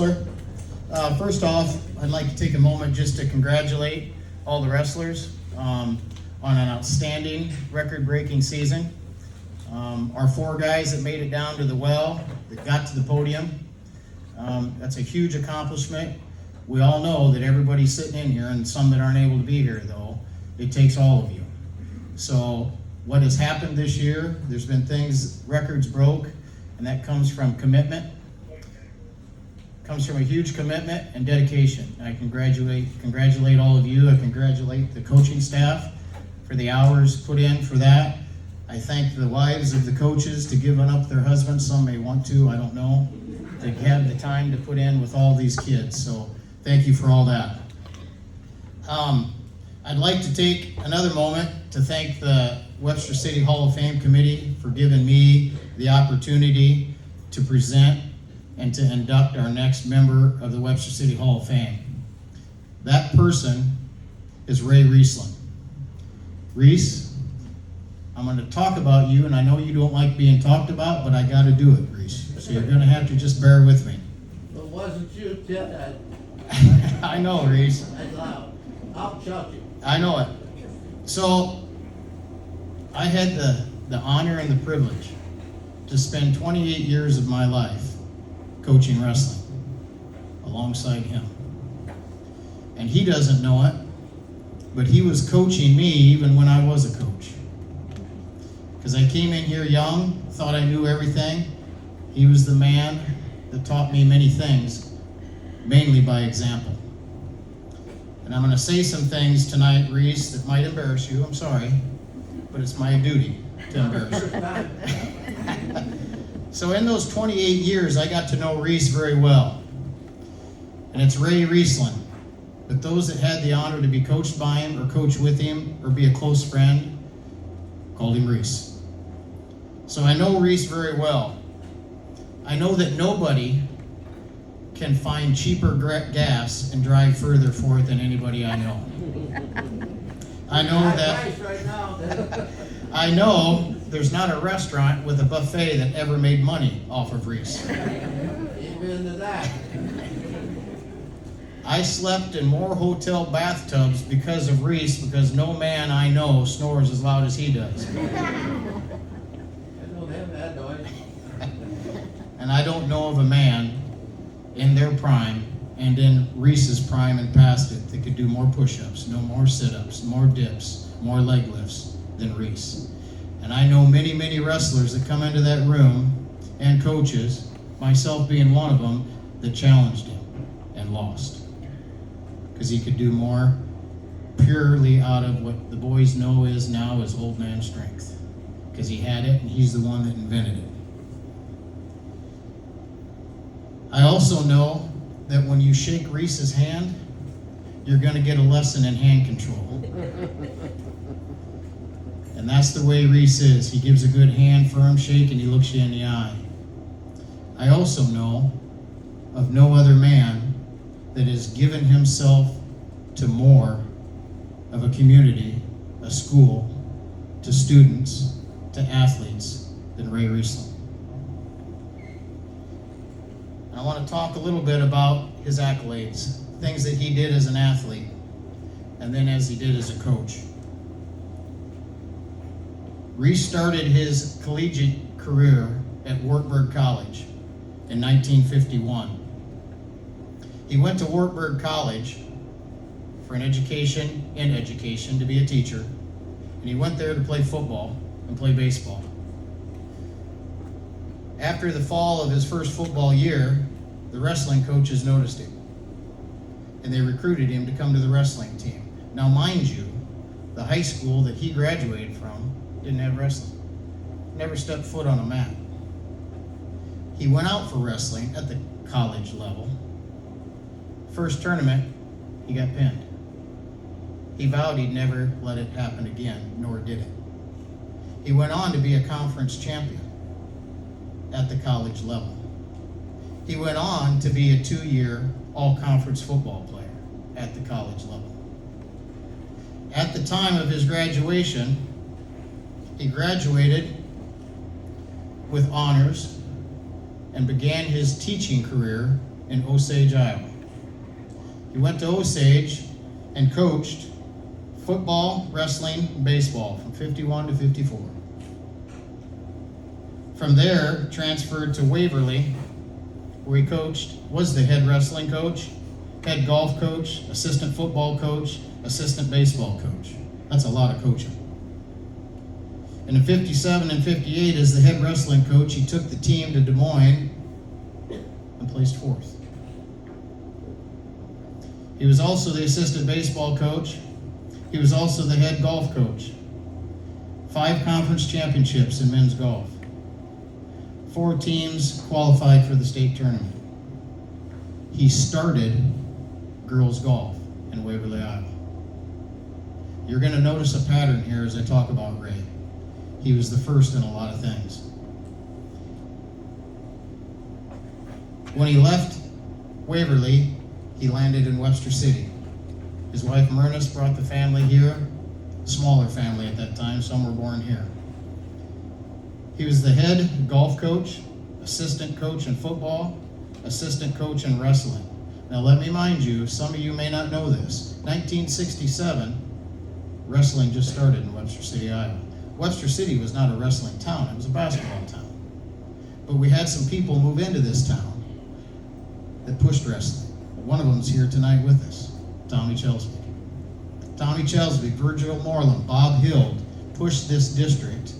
wrestler. First off, I'd like to take a moment just to congratulate all the wrestlers on an outstanding record-breaking season. Our 4 guys that made it down to the well, that got to the podium, that's a huge accomplishment. We all know that everybody's sitting in here, and some that aren't able to be here though, it takes all of you. So what has happened this year, there's been things, records broke, and that comes from commitment. Comes from a huge commitment and dedication. I congratulate all of you. I congratulate the coaching staff for the hours put in for that. I thank the wives of the coaches to giving up their husbands. Some may want to, I don't know. They have the time to put in with all these kids. So thank you for all that. I'd like to take another moment to thank the Webster City Hall of Fame Committee for giving me the opportunity to present and to induct our next member of the Webster City Hall of Fame. That person is Ray Reasland. Reese, I'm going to talk about you, and I know you don't like being talked about, but I got to do it, Reese. So you're going to have to just bear with me. Well, it wasn't you, Ted. I know, Reese. That's loud. I'll chuck you. I know it. So, I had the honor and the privilege to spend 28 years of my life coaching wrestling alongside him. And he doesn't know it, but he was coaching me even when I was a coach. Because I came in here young, thought I knew everything. He was the man that taught me many things, mainly by example. And I'm going to say some things tonight, Reese, that might embarrass you. I'm sorry, but it's my duty to embarrass you. So in those 28 years, I got to know Reese very well. And it's Ray Reasland. But those that had the honor to be coached by him or coach with him or be a close friend called him Reese. So I know Reese very well. I know that nobody can find cheaper gas and drive further for it than anybody I know. I know that. Right now, I know there's not a restaurant with a buffet that ever made money off of Reese. Amen to that. I slept in more hotel bathtubs because of Reese, because no man I know snores as loud as he does. I don't have that noise. And I don't know of a man in their prime and in Reese's prime and past it that could do more push-ups, no more sit-ups, more dips, more leg lifts than Reese. And I know many, many wrestlers that come into that room, and coaches, myself being one of them, that challenged him and lost. Because he could do more purely out of what the boys know is now is old man strength. Because he had it, and he's the one that invented it. I also know that when you shake Reese's hand, you're going to get a lesson in hand control. And that's the way Reese is. He gives a good hand, firm shake, and he looks you in the eye. I also know of no other man that has given himself to more of a community, a school, to students, to athletes than Ray Reasland. I want to talk a little bit about his accolades, things that he did as an athlete, and then as he did as a coach. Reese started his collegiate career at Wartburg College in 1951. He went to Wartburg College for an education to be a teacher, and he went there to play football and play baseball. After the fall of his first football year, the wrestling coaches noticed him, and they recruited him to come to the wrestling team. Now, mind you, the high school that he graduated from didn't have wrestling. Never stepped foot on a mat. He went out for wrestling at the college level. First tournament, he got pinned. He vowed he'd never let it happen again, nor did it. He went on to be a conference champion at the college level. He went on to be a 2-year all-conference football player at the college level. At the time of his graduation, he graduated with honors and began his teaching career in Osage, Iowa. He went to Osage and coached football, wrestling, and baseball from 51 to 54. From there, transferred to Waverly, where he was the head wrestling coach, head golf coach, assistant football coach, assistant baseball coach. That's a lot of coaching. And in 57 and 58, as the head wrestling coach, he took the team to Des Moines and placed fourth. He was also the assistant baseball coach. He was also the head golf coach. 5 conference championships in men's golf. 4 teams qualified for the state tournament. He started girls golf in Waverly, Iowa. You're going to notice a pattern here as I talk about Ray. He was the first in a lot of things. When he left Waverly, he landed in Webster City. His wife Myrna brought the family here, smaller family at that time, some were born here. He was the head golf coach, assistant coach in football, assistant coach in wrestling. Now let me mind you, some of you may not know this, 1967, wrestling just started in Webster City, Iowa. Webster City was not a wrestling town, it was a basketball town. But we had some people move into this town that pushed wrestling. One of them's here tonight with us, Tommy Chelsby. Tommy Chelsby, Virgil Moreland, Bob Hild pushed this district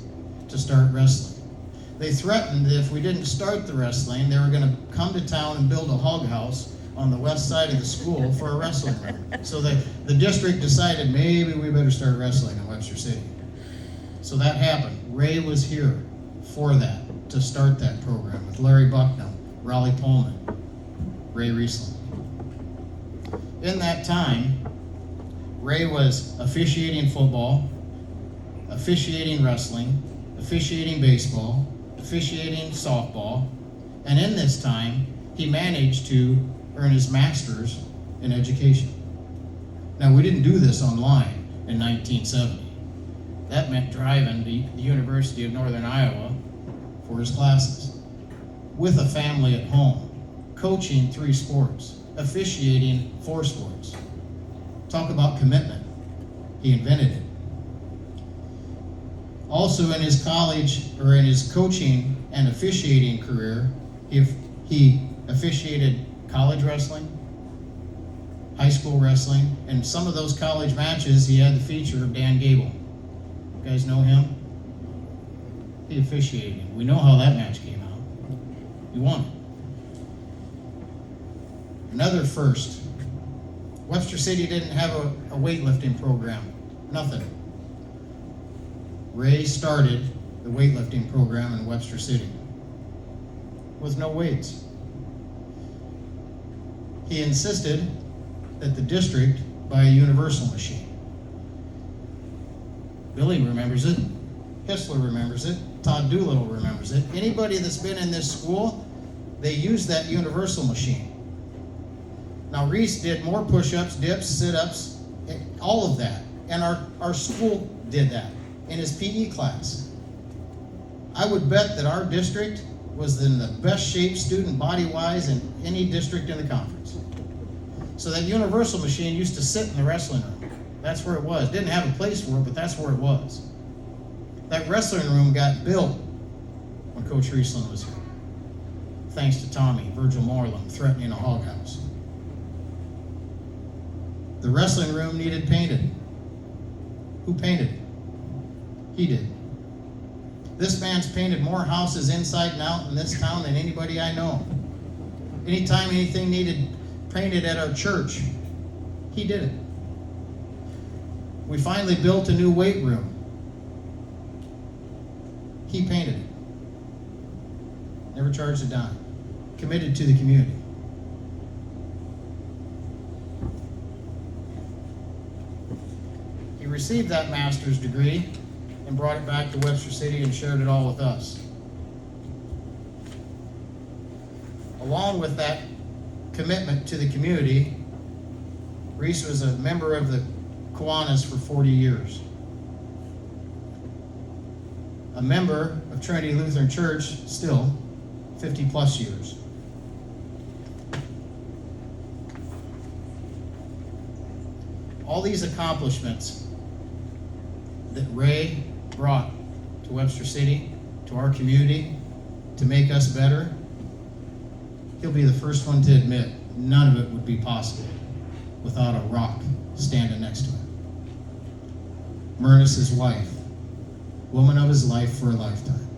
to start wrestling. They threatened that if we didn't start the wrestling, they were going to come to town and build a hog house on the west side of the school for a wrestling ring. So the district decided maybe we better start wrestling in Webster City. So that happened. Ray was here for that, to start that program with Larry Bucknell, Raleigh Pullman, Ray Reasland. In that time, Ray was officiating football, officiating wrestling, officiating baseball, officiating softball, and in this time, he managed to earn his master's in education. Now, we didn't do this online in 1970. That meant driving to the University of Northern Iowa for his classes, with a family at home, coaching 3 sports, officiating 4 sports. Talk about commitment. He invented it. Also in his college, or in his coaching and officiating career, he officiated college wrestling, high school wrestling, and some of those college matches he had the feature of Dan Gable. You guys know him? He officiated. We know how that match came out. He won it. Another first. Webster City didn't have a weightlifting program. Nothing. Ray started the weightlifting program in Webster City with no weights. He insisted that the district buy a universal machine. Billy remembers it. Hissler remembers it. Todd Doolittle remembers it. Anybody that's been in this school, they use that universal machine. Now, Reese did more push-ups, dips, sit-ups, all of that. And our school did that in his PE class. I would bet that our district was in the best shape student body-wise in any district in the conference. So that universal machine used to sit in the wrestling room. That's where it was. Didn't have a place for it, but that's where it was. That wrestling room got built when Coach Reasland was here. Thanks to Tommy, Virgil Moreland, threatening a hog house. The wrestling room needed painted. Who painted it? He did. This man's painted more houses inside and out in this town than anybody I know. Anytime anything needed painted at our church, he did it. We finally built a new weight room. He painted it. Never charged a dime. Committed to the community. He received that master's degree and brought it back to Webster City and shared it all with us. Along with that commitment to the community, Reese was a member of the Kiwanis for 40 years. A member of Trinity Lutheran Church still 50 plus years. all these accomplishments that Ray brought to Webster City, to our community, to make us better, he'll be the first one to admit none of it would be possible without a rock standing next to him. Myrna's his wife, woman of his life for a lifetime.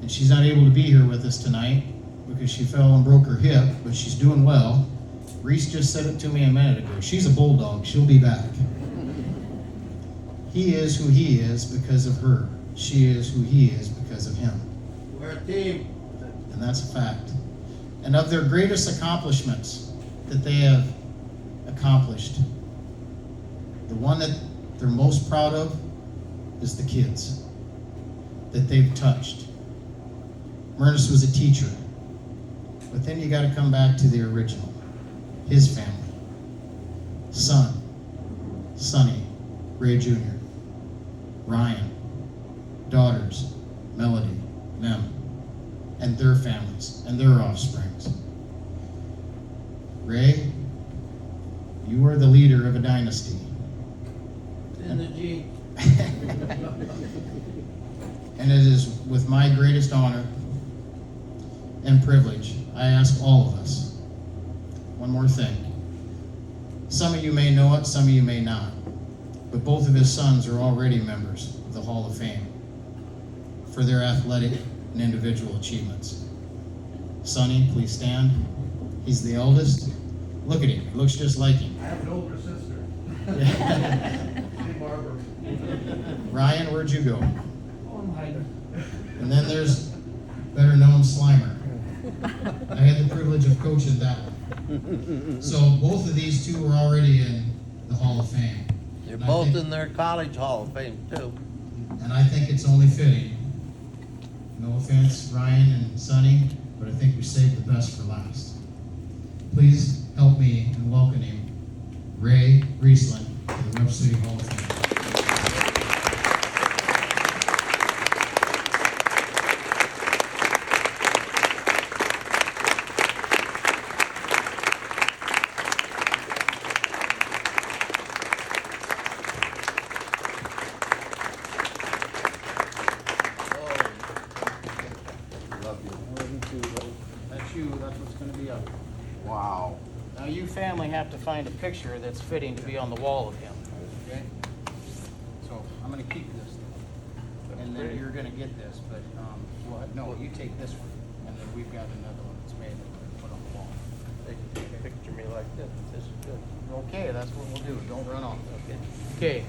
And she's not able to be here with us tonight because she fell and broke her hip, but she's doing well. Reese just said it to me a minute ago. She's a bulldog. She'll be back. He is who he is because of her. She is who he is because of him. We're a team. And that's a fact. And of their greatest accomplishments that they have accomplished, the one that they're most proud of is the kids that they've touched. Myrnis was a teacher, but then you got to come back to the original, his family. Son, Sonny, Ray Jr., Ryan, daughters, Melody, Mem, and their families and their offsprings. Ray, you are the leader of a dynasty. It's in the G. And it is with my greatest honor and privilege, I ask all of us one more thing. Some of you may know it, some of you may not, but both of his sons are already members of the Hall of Fame for their athletic and individual achievements. Sonny, please stand. He's the eldest. Look at him, he looks just like him. I have an older sister. Hey, Barbara. Ryan, where'd you go? Oh, I'm hiding. And then there's better known Slimer. I had the privilege of coaching that one. So both of these two are already in the Hall of Fame. They're And I both think- in their college Hall of Fame too. And I think it's only fitting. No offense, Ryan and Sonny, but I think we saved the best for last. Please help me in welcoming Ray Reasland to the Webster City Hall of Fame. That's you, that's what's gonna be up. Wow. Now you family have to find a picture that's fitting to be on the wall of him, okay? So I'm gonna keep this, and then you're gonna get this, but, no, you take this one, and then we've got another one that's made that we're gonna put on the wall. Picture me like this. This is good. Okay, that's what we'll do, don't run off. Okay,